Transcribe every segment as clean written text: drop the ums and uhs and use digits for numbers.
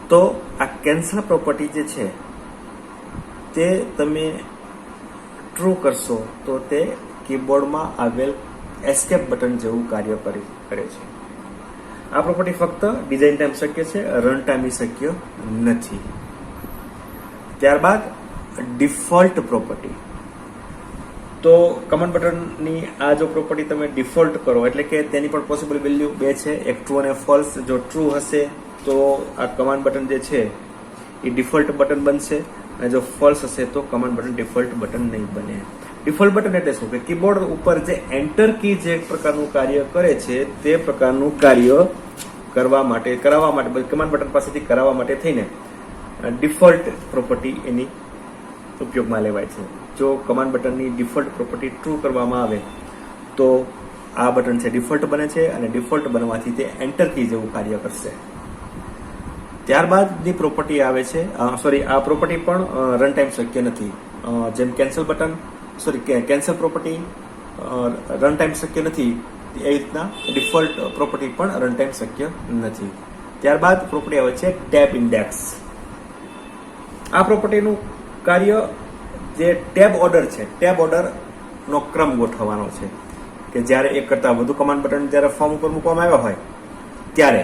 તો આ cancel property જે છે તે તમે ટ્રુ કરશો તો તે કીબોર્ડમાં આવેલ એસ્કેપ બટન જેવું કાર્ય કરે છે. આ પ્રોપર્ટી ફક્ત ડિઝાઇન ટાઈમ શક્ય છે, રન ટાઈમ શક્ય નથી. ત્યારબાદ ડિફોલ્ટ પ્રોપર્ટી. તો કમાન્ડ બટનની આ જો પ્રોપર્ટી તમે ડિફોલ્ટ કરો એટલે કે તેની પણ પોસિબલ વેલ્યુ બે છે, એક ટ્રુ અને ફોલ્સ. જો ટ્રુ હશે તો આ કમાન્ડ બટન જે છે એ ડિફોલ્ટ બટન બનશે અને જો ફોલ્સ હશે તો કમાન્ડ બટન ડિફોલ્ટ બટન નહીં બને. ડિફોલ્ટ બટન એટલે શું કે કીબોર્ડ ઉપર જે એન્ટર કી જે પ્રકારનું કાર્ય કરે છે તે પ્રકારનું કાર્ય કરાવવા માટે કમાન્ડ બટન પાસેથી કરાવવા માટે થઈને ડિફોલ્ટ પ્રોપર્ટી એની ઉપયોગમાં લેવાય છે. જો કમાન્ડ બટનની ડિફોલ્ટ પ્રોપર્ટી ટ્રુ કરવામાં આવે તો આ બટન છે ડિફોલ્ટ બને છે અને ડિફોલ્ટ બનવાથી તે એન્ટર કી જેવું કાર્ય કરશે. ત્યારબાદની પ્રોપર્ટી આવે છે આ પ્રોપર્ટી પણ રન ટાઈમ શક્ય નથી. જેમ કેન્સલ પ્રોપર્ટી રન ટાઈમ શક્ય નથી એ રીતના ડિફોલ્ટ પ્રોપર્ટી પણ રન ટાઈમ શક્ય નથી. ત્યારબાદ પ્રોપર્ટી આવે છે ટેબ ઇન્ડેક્સ. આ પ્રોપર્ટીનું કાર્ય જે ટેબ ઓર્ડર છે, ટેબ ઓર્ડરનો ક્રમ ગોઠવવાનો છે કે જ્યારે એક કરતાં વધુ કમાન્ડ બટન જ્યારે ફોર્મ ઉપર મૂકવામાં આવ્યા હોય ત્યારે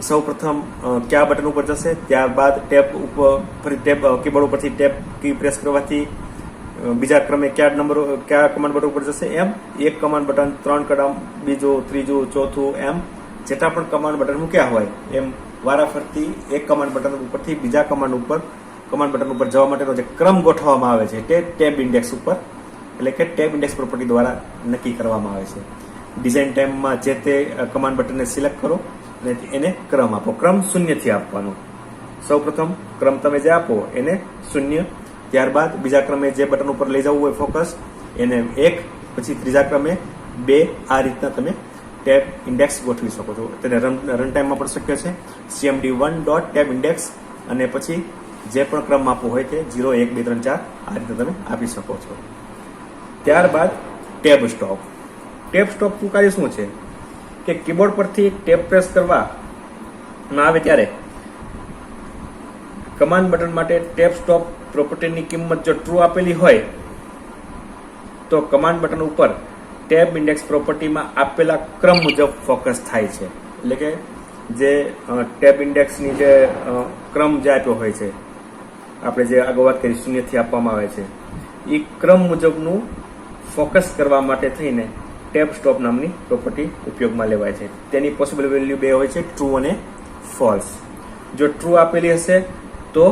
સૌ પ્રથમ કયા બટન ઉપર જશે, ત્યારબાદ ટેબ ઉપર ફરી કીબોર્ડ ઉપરથી ટેબ કી પ્રેસ કરવાથી બીજા ક્રમે કયા કમાન્ડ બટન ઉપર જશે, એમ એક કમાન્ડ બટન, 3 કદમ, બીજું, ત્રીજું, ચોથું, એમ જેટલા પણ કમાન્ડ બટન મૂક્યા હોય એમ વારાફરતી એક કમાન્ડ બટન ઉપરથી બીજા કમાન્ડ બટન ઉપર જવા માટેનો જે ક્રમ ગોઠવવામાં આવે છે તે ટેબ ઇન્ડેક્સ ઉપર એટલે કે ટેબ ઇન્ડેક્સ પ્રોપર્ટી દ્વારા નક્કી કરવામાં આવે છે. ડિઝાઇન ટાઈમમાં જે તે કમાન્ડ બટનને સિલેક્ટ કરો અને એને ક્રમ આપો. ક્રમ 0 થી આપવાનો. સૌ પ્રથમ ક્રમ તમે જે આપો એને 0, ત્યારબાદ બીજા ક્રમે જે બટન ઉપર લઈ જવું હોય ફોકસ એને 1, પછી ત્રીજા ક્રમે 2. આ રીતના તમે ટેબ ઇન્ડેક્સ ગોઠવી શકો છો. તેને રન ટાઈમમાં પણ શક્ય છે. cmd1 ટેબ ઇન્ડેક્સ અને પછી જે પણ ક્રમ આપવો હોય તે 0, 1, 2, 3, 4 આ રીતે તમે આપી શકો છો. ત્યારબાદ ટેબ સ્ટોપ. ટેબ સ્ટોપનું કાર્ય શું છે કે કીબોર્ડ પરથી ટેબ પ્રેસ કરવામાં આવે ત્યારે કમાન્ડ બટન માટે ટેબ સ્ટોપ પ્રોપર્ટીની કિંમત જો ટ્રુ આપેલી હોય તો કમાન્ડ બટન ઉપર ટેબ ઇન્ડેક્સ પ્રોપર્ટીમાં આપેલા ક્રમ મુજબ ફોકસ થાય છે. એટલે કે જે ટેબ ઇન્ડેક્સની જે ક્રમ જે આપ્યો હોય છે, આપણે જે આગળ વાત કરી 0 થી આપવામાં આવે છે, એ ક્રમ મુજબનું ફોકસ કરવા માટે થઈને ટેબ સ્ટોપ નામની પ્રોપર્ટી ઉપયોગમાં લેવાય છે. તેની પોસિબલ વેલ્યુ બે હોય છે, ટ્રુ અને ફોલ્સ. જો ટ્રુ આપેલી હશે તો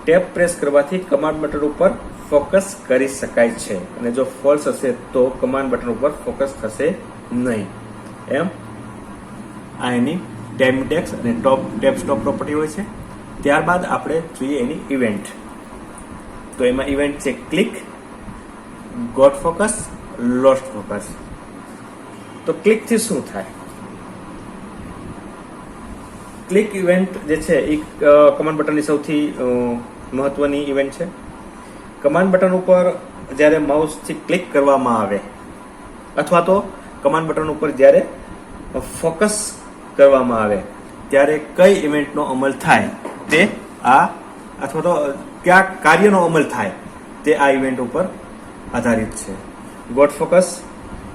ટેબ પ્રેસ કરવાથી કમાન્ડ બટન ઉપર ફોકસ કરી શકાય છે અને જો ફોલ્સ હશે તો કમાન્ડ બટન ઉપર ફોકસ થશે નહીં. એમ આ એની ટેબ ઇન્ડેક્સ અને ટેબ સ્ટોપ પ્રોપર્ટી હોય છે. ત્યારબાદ આપણે જોઈએ એની ઇવેન્ટ. તો એમાં ઇવેન્ટ છે click, got focus, lost focus. તો ક્લિકથી શું થાય? ક્લિક ઇવેન્ટ જે છે એ કમાન્ડ બટનની સૌથી મહત્વની ઇવેન્ટ છે. કમાન્ડ બટન ઉપર જ્યારે માઉસથી ક્લિક કરવામાં આવે અથવા તો કમાન્ડ બટન ઉપર જ્યારે ફોકસ કરવામાં આવે ત્યારે કઈ ઇવેન્ટનો અમલ થાય તે અથવા તો કયા કાર્યનો અમલ થાય તે આ ઇવેન્ટ ઉપર આધારિત છે. Got focus.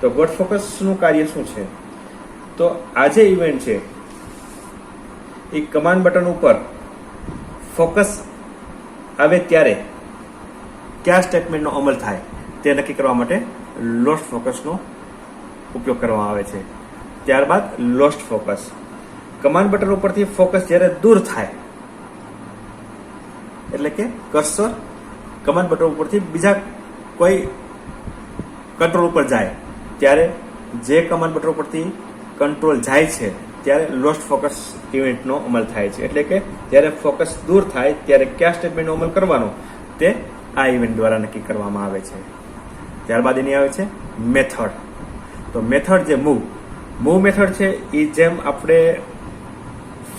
તો ગોટ ફોકસનું કાર્ય શું છે? તો આ જે ઇવેન્ટ છે એ કમાન્ડ બટન ઉપર ફોકસ આવે ત્યારે કયા સ્ટેટમેન્ટનો અમલ થાય તે નક્કી કરવા માટે લોસ્ટ ફોકસનો ઉપયોગ કરવામાં આવે છે. ત્યારબાદ લોસ્ટ ફોકસ. કમાન્ડ બટન ઉપરથી ફોકસ જ્યારે દૂર થાય એટલે કે કર્સર કમાન્ડ બટન ઉપરથી બીજા કોઈ કંટ્રોલ ઉપર જાય ત્યારે જે કમાન્ડ બટન ઉપરથી કંટ્રોલ જાય છે ત્યારે લોસ્ટ ફોકસ ઇવેન્ટનો અમલ થાય છે. એટલે કે જ્યારે ફોકસ દૂર થાય ત્યારે કયા સ્ટેટમેન્ટનો અમલ કરવાનો તે આ ઇવેન્ટ દ્વારા નક્કી કરવામાં આવે છે. ત્યારબાદ એની આવે છે મેથડ. તો મેથડ જે મૂવ મેથડ છે એ જેમ આપણે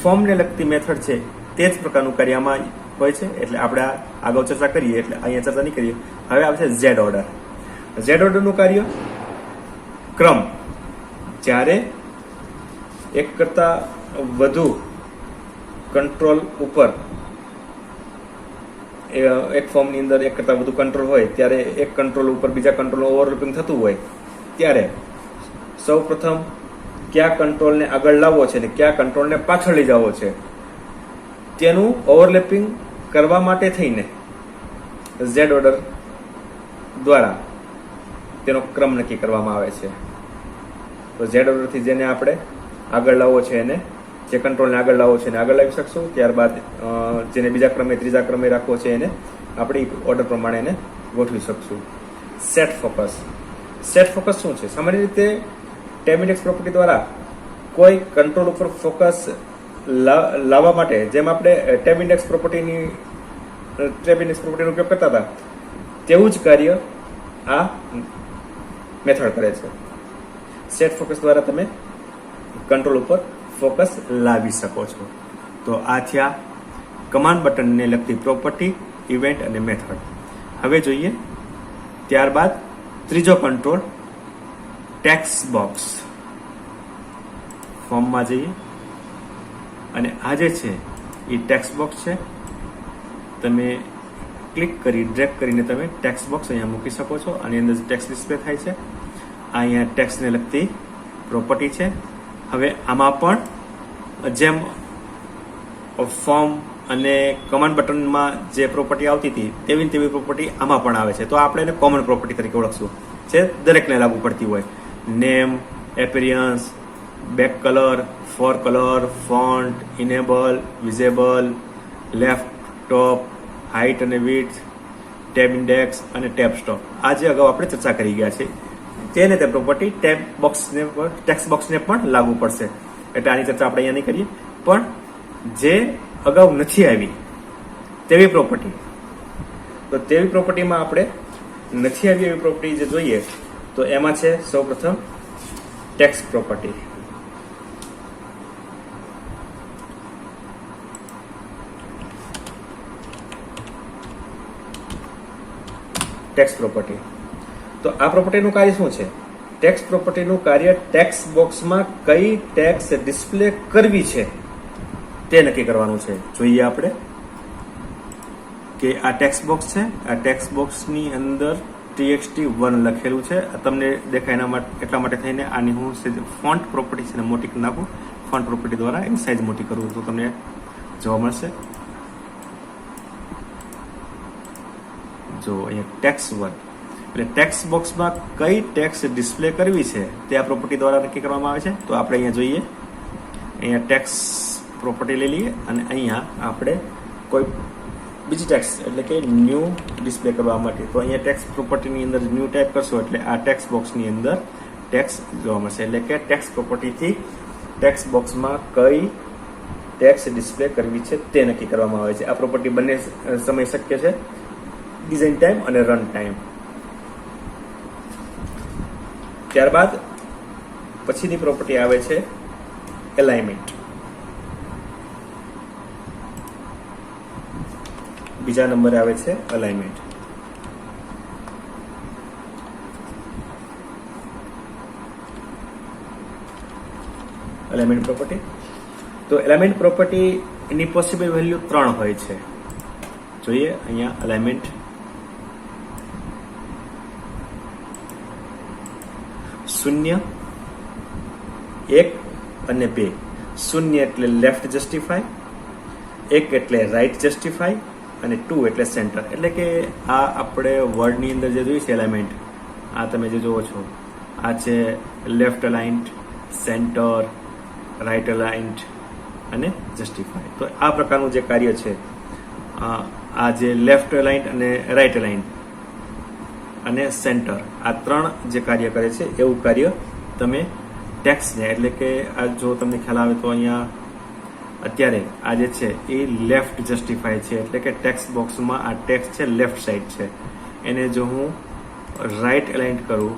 ફોર્મને લગતી મેથડ છે તે જ પ્રકારનું કાર્યમાં હોય છે. એટલે આપણે આગળ ચર્ચા કરીએ એટલે અહીંયા ચર્ચા નહીં કરીએ. હવે આવે છે ઝેડ ઓર્ડર. ઝેડ ઓર્ડરનું કાર્ય ક્રમ. જ્યારે એક કરતા વધુ કંટ્રોલ ઉપર એક ફોર્મની અંદર એક કરતાં વધુ કંટ્રોલ હોય ત્યારે એક કંટ્રોલ ઉપર બીજા કંટ્રોલનું ઓવરલેપિંગ થતું હોય ત્યારે સૌ પ્રથમ કયા કંટ્રોલને આગળ લાવવો છે અને કયા કંટ્રોલને પાછળ લઈ જવો છે તેનું ઓવરલેપિંગ કરવા માટે થઈને ઝેડ ઓર્ડર દ્વારા તેનો ક્રમ નક્કી કરવામાં આવે છે. તો ઝેડ ઓર્ડરથી જેને આપણે આગળ લાવવો છે એને જે કંટ્રોલને આગળ લાવવો છે એને આગળ લાવી શકશું. ત્યારબાદ જેને બીજા ક્રમે ત્રીજા ક્રમે રાખવો છે એને આપણે ઓર્ડર પ્રમાણે એને ગોઠવી શકશું. Set focus. સેટ ફોકસ શું છે? સામાન્ય રીતે ટેબ ઇન્ડેક્સ પ્રોપર્ટી દ્વારા કોઈ કંટ્રોલ ઉપર ફોકસ લાવવા માટે જેમ આપણે ટેબ ઇન્ડેક્સ પ્રોપર્ટીનો ઉપયોગ કરતા હતા તેવું જ કાર્ય આ મેથડ કરે છે. સેટ ફોકસ દ્વારા તમે કંટ્રોલ ઉપર ફોકસ લાવી શકો છો. તો આ થયા કમાન્ડ બટનને લગતી પ્રોપર્ટી, ઇવેન્ટ અને મેથડ. હવે જોઈએ ત્યારબાદ ત્રીજો કંટ્રોલ ટેક્સ્ટ બોક્સ. ફોર્મમાં જઈએ અને આ જે છે એ ટેક્સ્ટ બોક્સ છે. તમે ક્લિક કરી ડ્રેગ કરીને તમે ટેક્સ્ટ બોક્સ અહીંયા મૂકી શકો છો. આની અંદર ટેક્સ્ટ ડિસ્પ્લે થાય છે. આ અહીંયા ટેક્સ્ટને લગતી પ્રોપર્ટી છે. હવે આમાં પણ જેમ ફોર્મ અને કમાન્ડ બટનમાં જે પ્રોપર્ટી આવતી હતી તેવી પ્રોપર્ટી આમાં પણ આવે છે. તો આપણે એને કોમન પ્રોપર્ટી તરીકે ઓળખશું જે દરેકને લાગુ પડતી હોય. Name, appearance, back colour, fore colour, font, enable, visible, left, top, height અને વિડ્થ, ટેબ ઇન્ડેક્સ અને ટેબ સ્ટોપ. આ જે અગાઉ આપણે ચર્ચા કરી ગયા છે તેને તે પ્રોપર્ટી ટેક્સ્ટ બોક્સને પણ લાગુ પડશે. એટલે આની ચર્ચા આપણે અહીંયા નહીં કરીએ. પણ જે અગાઉ નથી આવી તેવી પ્રોપર્ટી, તો તેવી પ્રોપર્ટીમાં આપણે નથી આવી એવી પ્રોપર્ટી જે જોઈએ તો એમાં છે સૌપ્રથમ ટેક્સ્ટ પ્રોપર્ટી. Text property. તો આ પ્રોપર્ટીનું કાર્ય શું છે? ટેક્સ્ટ પ્રોપર્ટીનું કાર્ય ટેક્સ્ટ બોક્સમાં કઈ ટેક્સ્ટ ડિસ્પ્લે કરવી છે તે નક્કી કરવાનું છે. જોઈએ આપણે કે આ ટેક્સ્ટ બોક્સ છે. આ ટેક્સ્ટ બોક્સની અંદર txt1 લખેલું છે. તમને દેખાય એના માટે એટલા માટે થઈને આની હું ફોન્ટ પ્રોપર્ટી છે ને મોટી કરી નાખું. ફોન્ટ પ્રોપર્ટી દ્વારા એની સાઇઝ મોટી કરું તો તમને જોવા મળશે. જો અહીંયા ટેક્સ્ટ1 એટલે ટેક્સ્ટ બોક્સમાં કઈ ટેક્સ્ટ ડિસ્પ્લે કરવી છે તે આ પ્રોપર્ટી દ્વારા નક્કી કરવામાં આવે છે. તો આપણે અહીંયા જોઈએ, અહીંયા ટેક્સ્ટ પ્રોપર્ટી લઈ લઈએ અને અહીંયા આપણે કોઈ બીજી ટેક્સ્ટ એટલે કે ન્યૂ ડિસ્પ્લે કરવા માટે તો અહીંયા ટેક્સ્ટ પ્રોપર્ટીની અંદર ન્યૂ ટાઈપ કરશો એટલે આ ટેક્સ્ટ બોક્સની અંદર ટેક્સ્ટ જોવા મળશે. એટલે કે ટેક્સ્ટ પ્રોપર્ટીથી ટેક્સ્ટ બોક્સમાં કઈ ટેક્સ્ટ ડિસ્પ્લે કરવી છે તે નક્કી કરવામાં આવે છે. આ પ્રોપર્ટી બંને સમય શક્ય છે, ડિઝાઇન ટાઈમ અને રન ટાઈમ. ત્યારબાદ પછીની પ્રોપર્ટી આવે છે એલાઇનમેન્ટ. બીજા નંબરે આવે છે અલાઇનમેન્ટ. Element property. તો એલિમેન્ટ પ્રોપર્ટી એની પોસિબલ વેલ્યુ 3 હોય છે. જોઈએ અહીંયા અલાઇનમેન્ટ. શૂન્ય, 1 અને 2. શૂન્ય એટલે લેફ્ટ જસ્ટિફાય, 1 એટલે રાઈટ જસ્ટિફાય અને 2 એટલે સેન્ટર. એટલે કે આ આપણે વર્ડની અંદર જે જોયું છે એલિમેન્ટ, આ તમે જે જોવો છો આ છે left aligned, centre, right aligned અને જસ્ટિફાય. તો આ પ્રકારનું જે કાર્ય છે આ જે લેફ્ટ અલાઇન્ડ અને રાઈટ અલાઇન્ડ અને સેન્ટર આ 3 જે કાર્ય કરે છે એવું કાર્ય તમે ટેક્સ્ટને એટલે કે આ જો તમને ખ્યાલ આવે તો અહીંયા અત્યારે આ જે છે એ લેફ્ટ જસ્ટિફાય છે. એટલે કે ટેક્સ્ટ બોક્સમાં આ ટેક્સ્ટ છે લેફ્ટ સાઈડ છે. એને જો હું રાઈટ અલાઇન્ડ કરું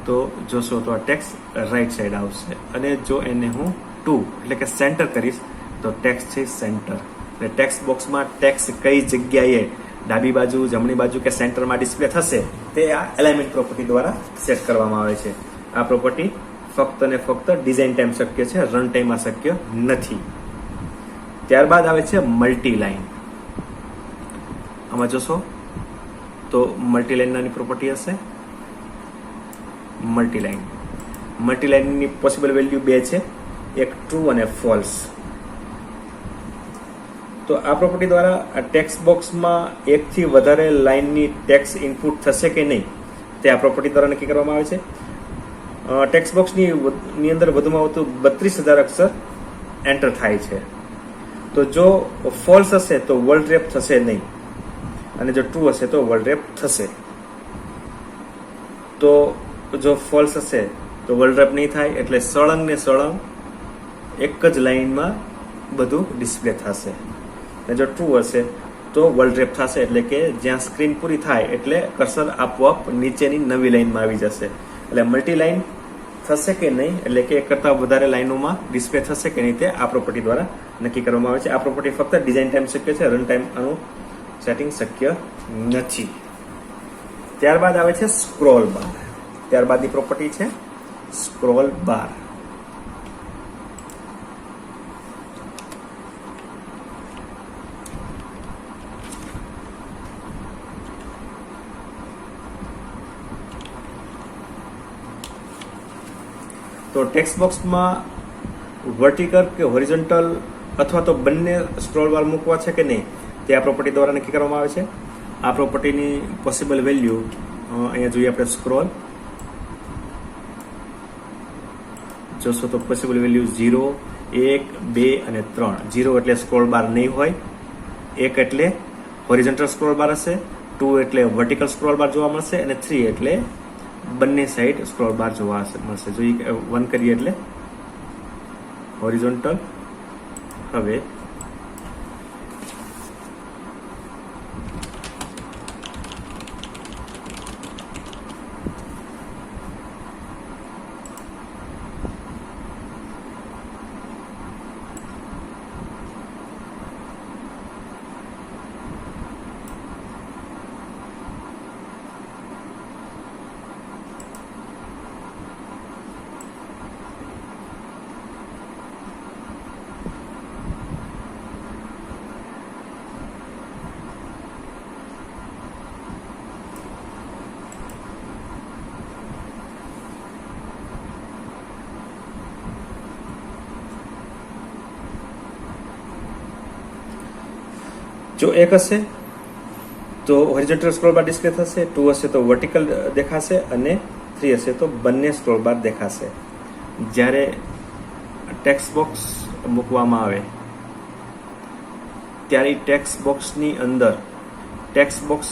તો જોશો તો આ ટેક્સ્ટ રાઈટ સાઈડ આવશે. અને જો એને હું 2 એટલે કે સેન્ટર કરીશ તો ટેક્સ્ટ છે સેન્ટર. એટલે ટેક્સ્ટ બોક્સમાં ટેક્સ્ટ કઈ જગ્યાએ ડાબી બાજુ, જમણી બાજુ કે સેન્ટરમાં ડિસ્પ્લે થશે તે આ એલાઇનમેન્ટ પ્રોપર્ટી દ્વારા સેટ કરવામાં આવે છે. આ પ્રોપર્ટી ફક્ત ને ફક્ત ડિઝાઇન ટાઈમ શક્ય છે, રન ટાઈમમાં શક્ય નથી. ત્યારબાદ આવે છે મલ્ટી લાઇન. આમાં જોશો તો મલ્ટી લાઇન નાની પ્રોપર્ટી હશે. મલ્ટી લાઇનની પોસિબલ વેલ્યુ બે છે, એક ટ્રુ અને ફોલ્સ. તો આ પ્રોપર્ટી દ્વારા આ ટેક્સ્ટ બોક્સમાં એકથી વધારે લાઇનની ટેક્સ્ટ ઇનપુટ થશે કે નહીં તે આ પ્રોપર્ટી દ્વારા નક્કી કરવામાં આવે છે. ટેક્સ્ટ બોક્સની અંદર વધુમાં વધુ 32,000 અક્ષર એન્ટર થાય છે. તો જો ફોલ્સ હશે તો વર્લ્ડ રેપ થશે નહીં, અને જો ટ્રુ હશે તો વર્લ્ડ રેપ થશે. તો જો ફોલ્સ હશે તો વર્લ્ડ રેપ નહીં થાય, એટલે સળંગ ને સળંગ એક જ લાઇનમાં બધું ડિસ્પ્લે થશે. અને જો ટ્રુ હશે તો વર્લ્ડ રેપ થશે, એટલે કે જ્યાં સ્ક્રીન પૂરી થાય એટલે કર્સર આપોઆપ નીચેની નવી લાઇનમાં આવી જશે. એટલે મલ્ટી લાઇન થશે કે નહીં, એટલે કે એક કરતાં વધારે લાઇનોમાં ડિસ્પ્લે થશે કે નહીં તે આ પ્રોપર્ટી દ્વારા નક્કી કરવામાં આવે છે. આ પ્રોપર્ટી ફક્ત ડિઝાઇન ટાઈમ શક્ય છે, રન ટાઈમ આનું સેટિંગ શક્ય નથી. ત્યારબાદ આવે છે સ્ક્રોલ બાર. ત્યારબાદની પ્રોપર્ટી છે સ્ક્રોલ બાર. તો ટેક્સ્ટ બોક્સમાં વર્ટિકલ કે હોરિઝોન્ટલ અથવા તો બંને સ્ક્રોલ બાર મૂકવા છે કે નહીં તે આ પ્રોપર્ટી દ્વારા નક્કી કરવામાં આવે છે. આ પ્રોપર્ટીની પોસિબલ વેલ્યુ અહીંયા જોઈએ આપણે સ્ક્રોલ જોશો તો પોસિબલ વેલ્યુ 0, 1, 2 અને 3. 0 એટલે સ્ક્રોલ બાર નહીં હોય, 1 એટલે હોરિઝોન્ટલ સ્ક્રોલ બાર હશે, 2 એટલે વર્ટિકલ સ્ક્રોલ બાર જોવા મળશે, અને 3 એટલે બંને સાઈડ સ્ક્રોલ બાર જોવા મળશે. જો 1 કરીએ એટલે હોરિઝોન્ટલ. હવે જો 1 હશે તો હોરિઝોન્ટલ સ્ક્રોલ બાર ડિસ્પ્લે થશે, 2 હશે તો વર્ટિકલ દેખાશે, અને 3 હશે તો બંને સ્ક્રોલ બાર દેખાશે. જ્યારે ટેક્સ્ટ બોક્સ મૂકવામાં આવે ત્યારે ટેક્સ્ટ બોક્સની અંદર ટેક્સ્ટ બોક્સ